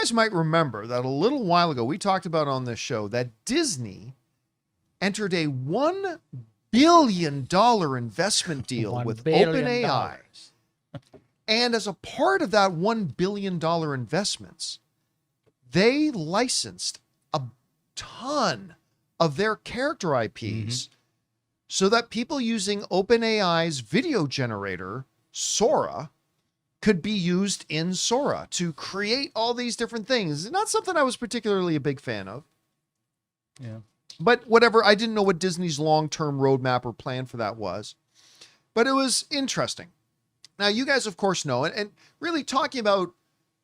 guys might remember that a little while ago, we talked about on this show that Disney entered a $1 billion investment deal $1 with billion. OpenAI. And as a part of that $1 billion investments, they licensed a ton of their character IPs so that people using OpenAI's video generator, Sora, could be used in Sora to create all these different things. Not something I was particularly a big fan of. Yeah. But whatever, I didn't know what Disney's long-term roadmap or plan for that was. But it was interesting. Now, you guys, of course, know, and really talking about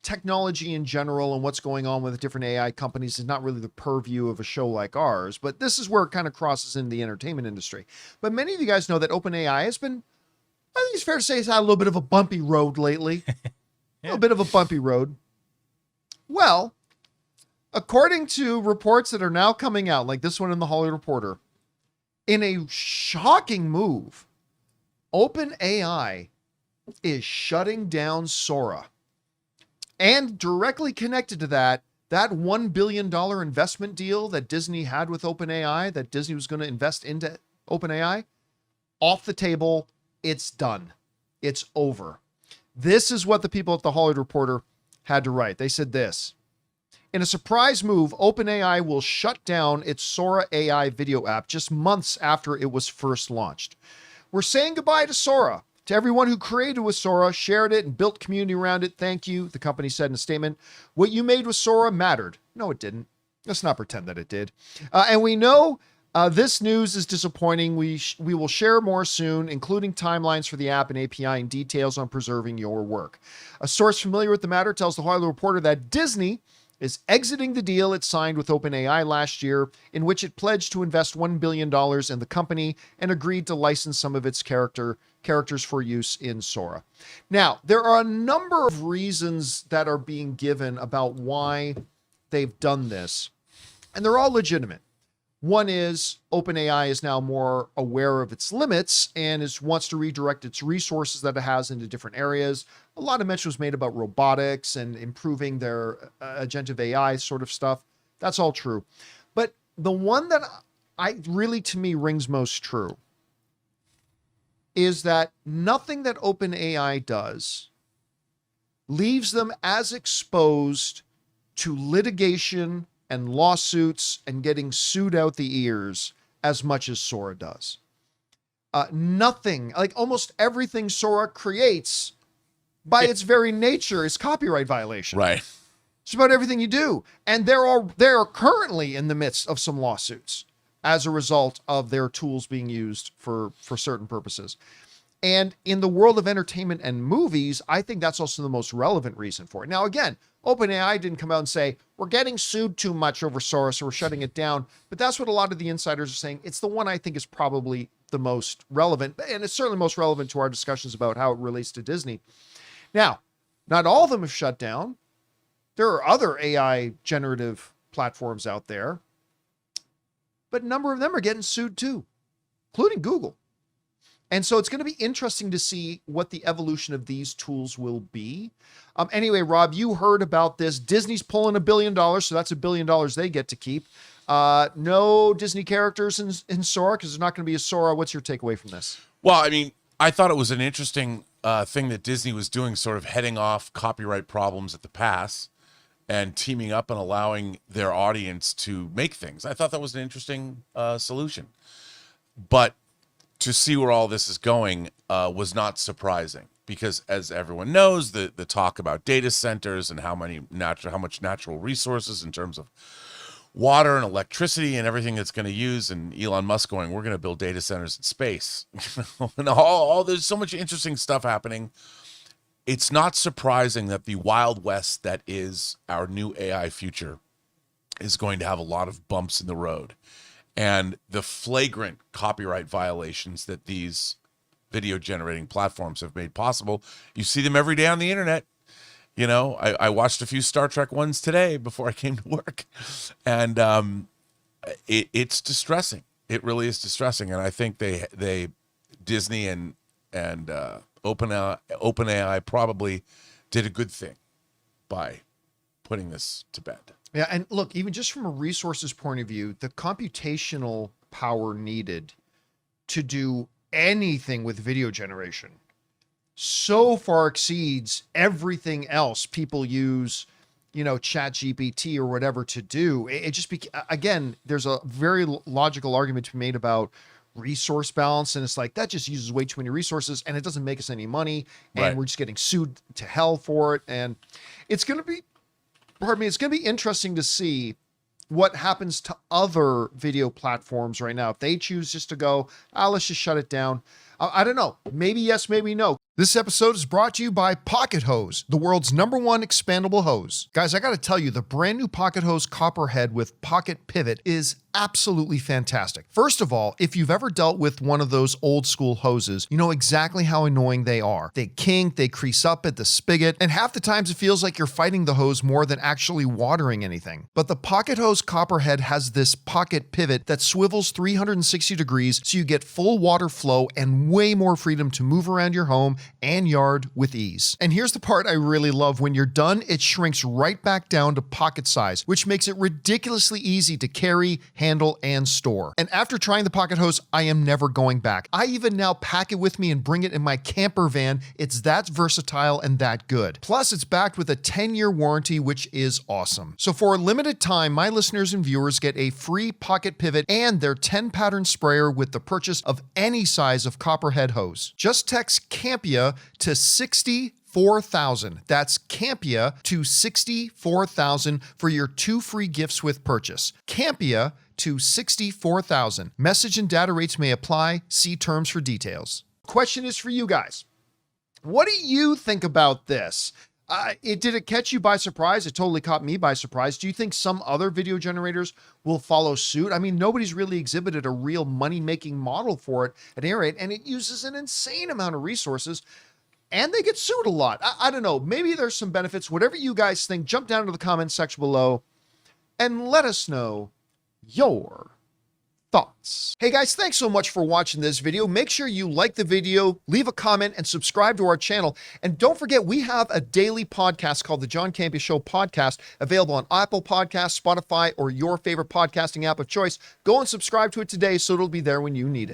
technology in general and what's going on with different AI companies is not really the purview of a show like ours, but this is where it kind of crosses into the entertainment industry. But many of you guys know that OpenAI has been, I think it's fair to say, it's had a little bit of a bumpy road lately. A little bit of a bumpy road. Well, according to reports that are now coming out, like this one in the Hollywood Reporter, in a shocking move, OpenAI is shutting down Sora. And directly connected to that $1 billion investment deal that Disney had with OpenAI, that Disney was going to invest into OpenAI, off the table. It's done. It's over. This is what the people at the Hollywood Reporter had to write. They said this: in a surprise move, OpenAI will shut down its Sora AI video app just months after it was first launched. We're saying goodbye to Sora. To everyone who created with Sora, shared it, and built community around it, thank you, the company said in a statement. What you made with Sora mattered. No, it didn't. Let's not pretend that it did. And we know this news is disappointing. We will share more soon, including timelines for the app and API and details on preserving your work. A source familiar with the matter tells the Hollywood Reporter that Disney is exiting the deal it signed with OpenAI last year, in which it pledged to invest $1 billion in the company and agreed to license some of its characters for use in Sora. Now, there are a number of reasons that are being given about why they've done this, and they're all legitimate. One is OpenAI is now more aware of its limits and wants to redirect its resources that it has into different areas. A lot of mention was made about robotics and improving their agentive AI sort of stuff. That's all true. But the one that to me rings most true is that nothing that OpenAI does leaves them as exposed to litigation and lawsuits and getting sued out the ears as much as Sora does. Nothing, like almost everything Sora creates by its very nature is copyright violation. Right. It's about everything you do. And they're currently in the midst of some lawsuits as a result of their tools being used for certain purposes. And in the world of entertainment and movies, I think that's also the most relevant reason for it. Now, again, OpenAI didn't come out and say, we're getting sued too much over Sora, so we're shutting it down. But that's what a lot of the insiders are saying. It's the one I think is probably the most relevant, and it's certainly most relevant to our discussions about how it relates to Disney. Now, not all of them have shut down. There are other AI generative platforms out there, but a number of them are getting sued too, including Google. And so it's going to be interesting to see what the evolution of these tools will be. Anyway, Rob, you heard about this. Disney's pulling $1 billion, so that's $1 billion they get to keep. No Disney characters in Sora because there's not going to be a Sora. What's your takeaway from this? Well, I mean, I thought it was an interesting thing that Disney was doing, sort of heading off copyright problems at the pass and teaming up and allowing their audience to make things. I thought that was an interesting solution. But to see where all this is going was not surprising because, as everyone knows, the talk about data centers and how much natural resources in terms of water and electricity and everything that's going to use, and Elon Musk going, we're going to build data centers in space. And there's so much interesting stuff happening. It's not surprising that the Wild West that is our new AI future is going to have a lot of bumps in the road. And the flagrant copyright violations that these video generating platforms have made possible, you see them every day on the internet. You know, I watched a few Star Trek ones today before I came to work, and it's distressing. It really is distressing, and I think Disney and OpenAI probably did a good thing by putting this to bed. Yeah, and look, even just from a resources point of view, the computational power needed to do anything with video generation so far exceeds everything else people use, chat GPT or whatever to do. It just again, there's a very logical argument to be made about resource balance, and it's like that just uses way too many resources and it doesn't make us any money, and Right. we're just getting sued to hell for it. And it's going to be interesting to see what happens to other video platforms right now. If they choose just to go, let's just shut it down. I don't know. Maybe yes, maybe no. This episode is brought to you by Pocket Hose, the world's #1 expandable hose. Guys, I got to tell you, the brand new Pocket Hose Copperhead with Pocket Pivot is absolutely fantastic. First of all, if you've ever dealt with one of those old school hoses, you know exactly how annoying they are. They kink, they crease up at the spigot, and half the times it feels like you're fighting the hose more than actually watering anything. But the Pocket Hose Copperhead has this pocket pivot that swivels 360 degrees so you get full water flow and way more freedom to move around your home and yard with ease. And here's the part I really love. When you're done, it shrinks right back down to pocket size, which makes it ridiculously easy to carry, handle, and store. And after trying the Pocket Hose, I am never going back. I even now pack it with me and bring it in my camper van. It's that versatile and that good. Plus, it's backed with a 10-year warranty, which is awesome. So for a limited time, my listeners and viewers get a free pocket pivot and their 10-pattern sprayer with the purchase of any size of Copperhead hose. Just text Campea to 64,000. That's Campea to 64,000 for your 2 free gifts with purchase. Campea to 64,000. Message and data rates may apply. See terms for details. Question is for you guys. What do you think about this? Did it catch you by surprise? It totally caught me by surprise. Do you think some other video generators will follow suit? I mean, nobody's really exhibited a real money-making model for it at any rate, and it uses an insane amount of resources, and they get sued a lot. I don't know. Maybe there's some benefits. Whatever you guys think, jump down to the comments section below and let us know your thoughts. Hey guys, thanks so much for watching this video. Make sure you like the video, leave a comment, and subscribe to our channel. And don't forget, we have a daily podcast called the John Campea Show podcast, available on Apple Podcasts, Spotify, or your favorite podcasting app of choice. Go and subscribe to it today so it'll be there when you need it.